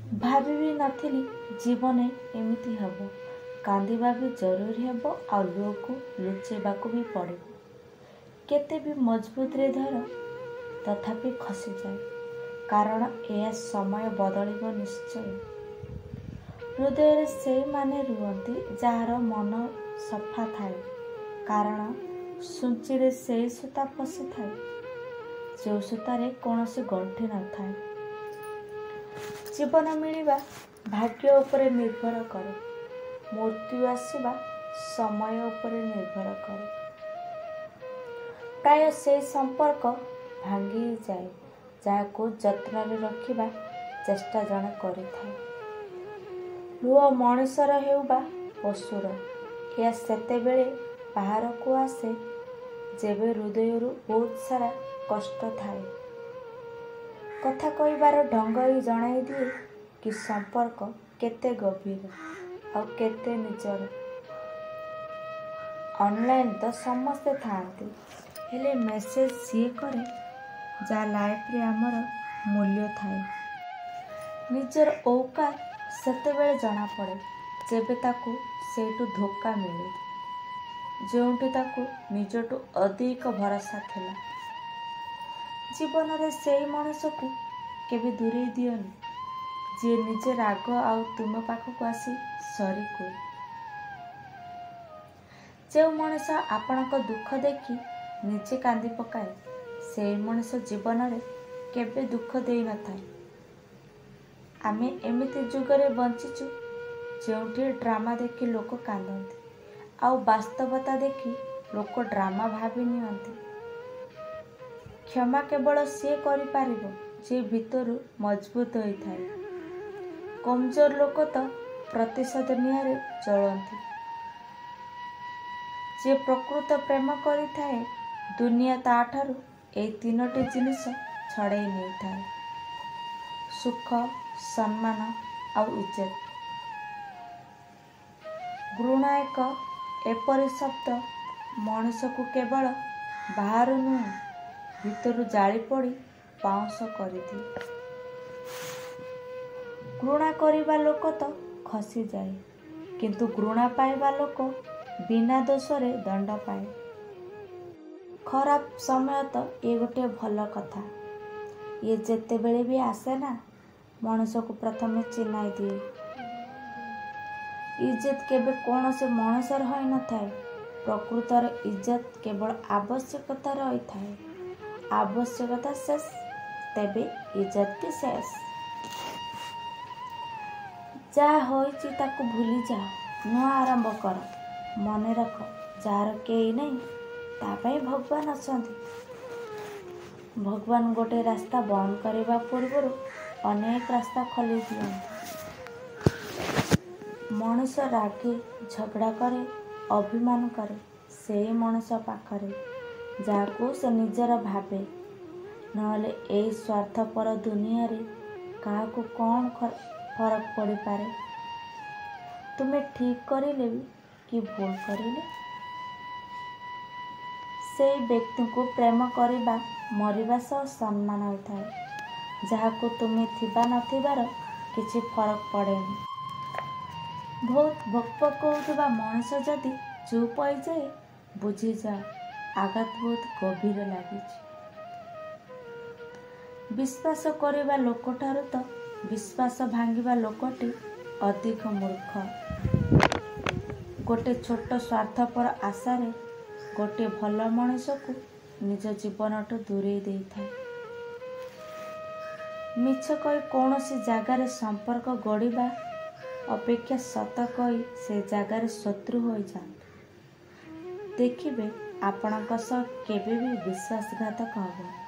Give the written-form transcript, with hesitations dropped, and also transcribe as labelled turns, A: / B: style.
A: ଭାବି ନଥିଲି ଜୀବନେ ଏମିତି ହେବ। କାନ୍ଦିବା ବି ଜରୁରୀ ହେବ ଆଉ ଲୁହକୁ ଲୁଚେଇବାକୁ ବି ପଡ଼ିବ। କେତେ ବି ମଜବୁତରେ ଧର ତଥାପି ଖସିଯାଏ। କାରଣ ଏହା ସମୟ ବଦଳିବ ନିଶ୍ଚୟ। ହୃଦୟରେ ସେଇମାନେ ରୁହନ୍ତି ଯାହାର ମନ ସଫା ଥାଏ। କାରଣ ସୂଚୀରେ ସେଇ ସୂତା ପଶିଥାଏ ଯେଉଁ ସୂତାରେ କୌଣସି ଗଣ୍ଠି ନଥାଏ। ଜୀବନ ମିଳିବା ଭାଗ୍ୟ ଉପରେ ନିର୍ଭର କରେ। ମୃତ୍ୟୁ ଆସିବା ସମୟ ଉପରେ ନିର୍ଭର କରେ। ପ୍ରାୟ ସେହି ସମ୍ପର୍କ ଭାଙ୍ଗିଯାଏ ଯାହାକୁ ଯତ୍ନରେ ରଖିବା ଚେଷ୍ଟା ଜଣେ କରିଥାଏ। ଲୁହ ମଣିଷର ହେଉ ବା ପଶୁର, ଏହା ସେତେବେଳେ ବାହାରକୁ ଆସେ ଯେବେ ହୃଦୟରୁ ବହୁତ ସାରା କଷ୍ଟ ଥାଏ। କଥା କହିବାର ଢଙ୍ଗ ହିଁ ଜଣାଇ ଦିଏ କି ସମ୍ପର୍କ କେତେ ଗଭୀର ଆଉ କେତେ ନିଜର। ଅନଲାଇନ୍ ତ ସମସ୍ତେ ଥାଆନ୍ତି, ହେଲେ ମେସେଜ ସିଏ କରେ ଯାହା ଲାଇଫରେ ଆମର ମୂଲ୍ୟ ଥାଏ। ନିଜର ଔକାତ ସେତେବେଳେ ଜଣାପଡ଼େ ଯେବେ ତାକୁ ସେଇଠୁ ଧୋକା ମିଳେ, ଯେଉଁଠି ତାକୁ ନିଜଠୁ ଅଧିକ ଭରସା ଥିଲା। ଜୀବନରେ ସେହି ମଣିଷକୁ କେବେ ଦୂରେଇ ଦିଅନି ଯିଏ ନିଜେ ରାଗ ଆଉ ତୁମ ପାଖକୁ ଆସି ସରି କୁହେ। ଯେଉଁ ମଣିଷ ଆପଣଙ୍କ ଦୁଃଖ ଦେଖି ନିଜେ କାନ୍ଦି ପକାଏ, ସେହି ମଣିଷ ଜୀବନରେ କେବେ ଦୁଃଖ ଦେଇନଥାଏ। ଆମେ ଏମିତି ଯୁଗରେ ବଞ୍ଚିଛୁ ଯେଉଁଠି ଡ୍ରାମା ଦେଖି ଲୋକ କାନ୍ଦନ୍ତି ଆଉ ବାସ୍ତବତା ଦେଖି ଲୋକ ଡ୍ରାମା ଭାବି ନିଅନ୍ତି। କ୍ଷମା କେବଳ ସିଏ କରିପାରିବ ଯିଏ ଭିତରୁ ମଜବୁତ ହୋଇଥାଏ। କମଜୋର ଲୋକ ତ ପ୍ରତିଶୋଧ ନିଆଁରେ ଜଳନ୍ତି। ଯିଏ ପ୍ରକୃତ ପ୍ରେମ କରିଥାଏ, ଦୁନିଆ ତାଠାରୁ ଏହି ତିନୋଟି ଜିନିଷ ଛଡ଼େଇ ନେଇଥାଏ: ସୁଖ, ସମ୍ମାନ ଆଉ ଇଜ୍ଜତ। ଘୃଣା ଏକ ଏପରି ଶବ୍ଦ ମଣିଷକୁ କେବଳ ବାହାରୁ ନୁହେଁ ଭିତରୁ ଜାଳି ପୋଡ଼ି ପାଉଁଶ କରିଦିଏ। ଘୃଣା କରିବା ଲୋକ ତ ଖସିଯାଏ, କିନ୍ତୁ ଘୃଣା ପାଇବା ଲୋକ ବିନା ଦୋଷରେ ଦଣ୍ଡ ପାଏ। ଖରାପ ସମୟ ତ ଇଏ ଗୋଟିଏ ଭଲ କଥା। ଇଏ ଯେତେବେଳେ ବି ଆସେ ନା, ମଣିଷକୁ ପ୍ରଥମେ ଚିହ୍ନାଇ ଦିଏ। ଇଜ୍ଜତ କେବେ କୌଣସି ମଣିଷର ହୋଇନଥାଏ। ପ୍ରକୃତରେ ଇଜ୍ଜତ କେବଳ ଆବଶ୍ୟକତାର ହୋଇଥାଏ। ଆବଶ୍ୟକତା ଶେଷ, ତେବେ ଇଜ୍ଜତ ବି ଶେଷ। ଯାହା ହୋଇଛି ତାକୁ ଭୁଲିଯାଅ, ନୂଆ ଆରମ୍ଭ କର। ମନେ ରଖ, ଯାହାର କେହି ନାହିଁ ତା ପାଇଁ ଭଗବାନ ଅଛନ୍ତି। ଭଗବାନ ଗୋଟେ ରାସ୍ତା ବନ୍ଦ କରିବା ପୂର୍ବରୁ ଅନେକ ରାସ୍ତା ଖୋଲି ଦିଅନ୍ତି। ମଣିଷ ରାଗେ, ଝଗଡ଼ା କରେ, ଅଭିମାନ କରେ ସେହି ମଣିଷ ପାଖରେ ଯାହାକୁ ସେ ନିଜର ଭାବେ। ନହେଲେ ଏହି ସ୍ୱାର୍ଥପର ଦୁନିଆରେ କାହାକୁ କ'ଣ ଫରକ ପଡ଼ିପାରେ? ତୁମେ ଠିକ୍ କରିଲେ ବି କି ଭୁଲ କରିଲେ, ସେହି ବ୍ୟକ୍ତିଙ୍କୁ ପ୍ରେମ କରିବା ମରିବା ସହ ସମାନ ହୋଇଥାଏ। ଯାହାକୁ ତୁମେ ଥିବା ନଥିବାର କିଛି ଫରକ ପଡ଼େନି। ବହୁତ ଭୋକ ପକାଉଥିବା ମଣିଷ ଯଦି ଚୁପ୍ ହୋଇଯାଏ, ବୁଝିଯାଅ ଆଘାତ ବହୁତ ଗଭୀର ଲାଗିଛି। ବିଶ୍ୱାସ କରିବା ଲୋକଠାରୁ ତ ବିଶ୍ୱାସ ଭାଙ୍ଗିବା ଲୋକଟି ଅଧିକ ମୂର୍ଖ। ଗୋଟେ ଛୋଟ ସ୍ୱାର୍ଥପର ଆଶାରେ ଗୋଟିଏ ଭଲ ମଣିଷକୁ ନିଜ ଜୀବନଠୁ ଦୂରେଇ ଦେଇଥାଏ। ମିଛ କହି କୌଣସି ଜାଗାରେ ସମ୍ପର୍କ ଗଢ଼ିବା ଅପେକ୍ଷା ସତ କହି ସେ ଜାଗାରେ ଶତ୍ରୁ ହୋଇଯାଆନ୍ତୁ। ଦେଖିବେ ଆପଣଙ୍କ ସହ କେବେ ବି ବିଶ୍ୱାସଘାତକ ହେବନି।